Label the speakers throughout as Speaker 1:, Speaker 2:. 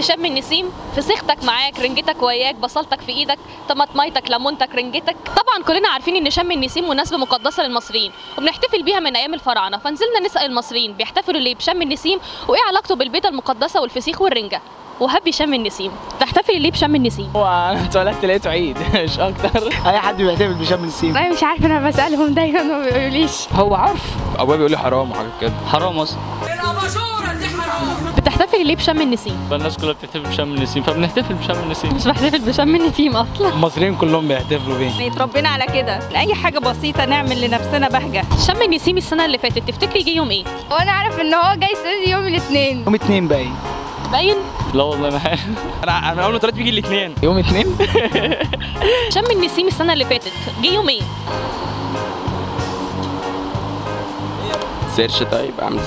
Speaker 1: لشم النسيم؟ فسيختك معاك، رنجتك وياك، بصلتك في ايدك، طماطميتك، ليمونتك، رنجتك. طبعا كلنا عارفين ان شم النسيم مناسبه مقدسه للمصريين وبنحتفل بيها من ايام الفراعنه، فنزلنا نسال المصريين بيحتفلوا ليه بشم النسيم وايه علاقته بالبيضه المقدسه والفسيخ والرنجه. وهبي شم النسيم، تحتفلي ليه بشم النسيم؟
Speaker 2: هو انا اتولدت لقيته عيد مش اكتر.
Speaker 3: اي حد بيحتفل بشم النسيم.
Speaker 4: انا مش عارفه، انا بسالهم دايما ما بيقوليش.
Speaker 2: هو عارف،
Speaker 5: ابويا بيقول لي حرام وحاجات كده.
Speaker 2: حرام اصلا.
Speaker 1: بتحتفلي ليه بشم النسيم؟
Speaker 2: الناس كلها بتحتفل بشم النسيم فبنحتفل بشم النسيم.
Speaker 1: مش بحتفل بشم النسيم اصلا.
Speaker 3: المصريين كلهم بيحتفلوا بيه.
Speaker 6: اتربينا على كده، اي حاجه بسيطه نعمل لنفسنا بهجه.
Speaker 1: شم النسيم السنه اللي فاتت تفتكري جه يوم ايه؟
Speaker 4: وانا اعرف ان هو جاي السنه دي يوم الاثنين.
Speaker 3: يوم 2 باين.
Speaker 1: باين؟
Speaker 2: لا والله ما عارف. انا من اول ما اتولدت بيجي الاثنين.
Speaker 3: يوم 2.
Speaker 1: شم النسيم السنه اللي فاتت جه يوم ايه؟
Speaker 5: سيرش. طيب اعمل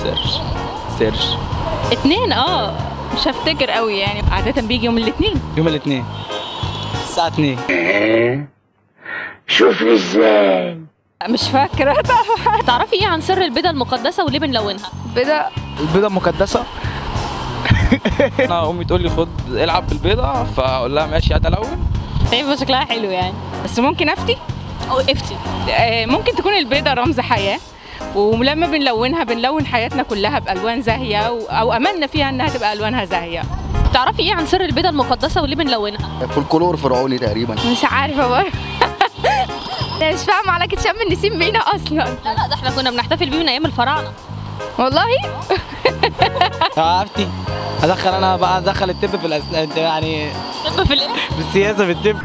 Speaker 5: سيرش.
Speaker 1: 2.
Speaker 6: مش هفتكر قوي يعني، عاده بيجي يوم الاثنين.
Speaker 3: يوم الاثنين الساعة 2.
Speaker 7: شوفي ازاي.
Speaker 6: مش فاكره طبعا.
Speaker 1: تعرفي ايه عن سر البيضه المقدسه وليه بنلونها؟
Speaker 3: البيضة المقدسة.
Speaker 5: انا امي تقول لي خد العب بالبيضه، فاقول لها ماشي هات الون.
Speaker 1: هيبقى شكلها حلو يعني.
Speaker 6: بس ممكن افتي
Speaker 1: او افتي.
Speaker 6: ممكن تكون البيضه رمز حياه، ولما بنلونها بنلون حياتنا كلها بالوان زاهيه، او املنا فيها انها تبقى الوانها زاهيه.
Speaker 1: تعرفي ايه عن سر البيضه المقدسه وليه بنلونها؟
Speaker 7: فولكلور فرعوني تقريبا.
Speaker 4: مش عارفه برضه. انا مش فاهمه علاقه شم النسيم بينا اصلا.
Speaker 1: لا ده احنا كنا بنحتفل بيه من ايام الفراعنه.
Speaker 4: والله.
Speaker 3: عرفتي؟ ادخل الطب في الاسنان يعني.
Speaker 1: طب في الايه؟
Speaker 3: بالسياسة في الطب.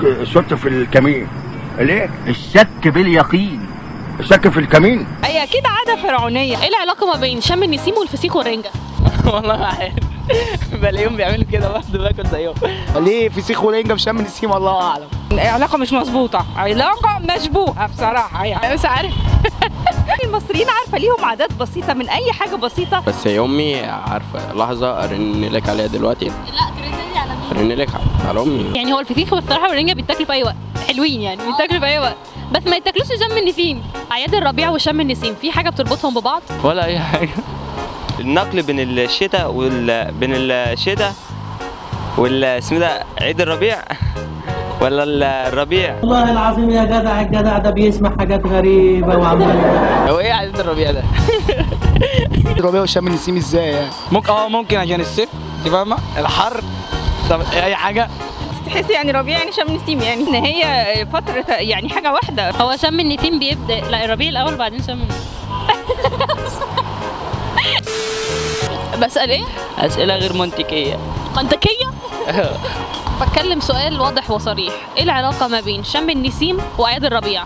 Speaker 7: الشك في الكمين. ليه؟ الشك باليقين. الشك في الكمين.
Speaker 6: هي اكيد عاده فرعونيه.
Speaker 1: ايه العلاقه ما بين شم النسيم والفسيخ والرنجه؟
Speaker 2: والله ما عارف. بلاقيهم بيعملوا كده برضه باكل زيهم.
Speaker 3: ليه فسيخ ورنجة بشم النسيم؟ الله اعلم.
Speaker 6: علاقه مش مظبوطه، علاقه مشبوهه بصراحه يعني. مش عارف. المصريين عارفه ليهم عادات بسيطه من اي حاجه بسيطه.
Speaker 5: بس هي امي عارفه. لحظه ارن لك عليها دلوقتي.
Speaker 1: لا ترنلي على مين؟
Speaker 5: ارن لك على امي.
Speaker 1: يعني هو الفسيخ والصراحه والرنجه بيتاكلوا في اي وقت، حلوين يعني بيتاكلوا في اي وقت، بس ما يتاكلوش شم النسيم. اعياد الربيع وشم النسيم في حاجه بتربطهم ببعض؟
Speaker 2: ولا اي حاجه.
Speaker 8: النقل بين الشتاء اسمه ده عيد الربيع ولا الربيع.
Speaker 9: والله العظيم يا جدع، الجدع ده بيسمع حاجات غريبه وعمال.
Speaker 2: هو ايه عيد الربيع ده؟
Speaker 3: الربيع وشم النسيم ازاي يعني؟ ممكن عشان الصيف، انت فاهمه؟ الحر. طب اي حاجه.
Speaker 6: تحسي يعني ربيع يعني شم نسيم، يعني ان هي فتره يعني حاجه واحده.
Speaker 1: هو شم النسيم بيبدا الربيع الاول وبعدين شم النسيم. بسأل ايه؟
Speaker 2: اسئله غير منطقيه.
Speaker 1: منطقيه؟ بتكلم سؤال واضح وصريح، ايه العلاقه ما بين شم النسيم واعياد الربيع؟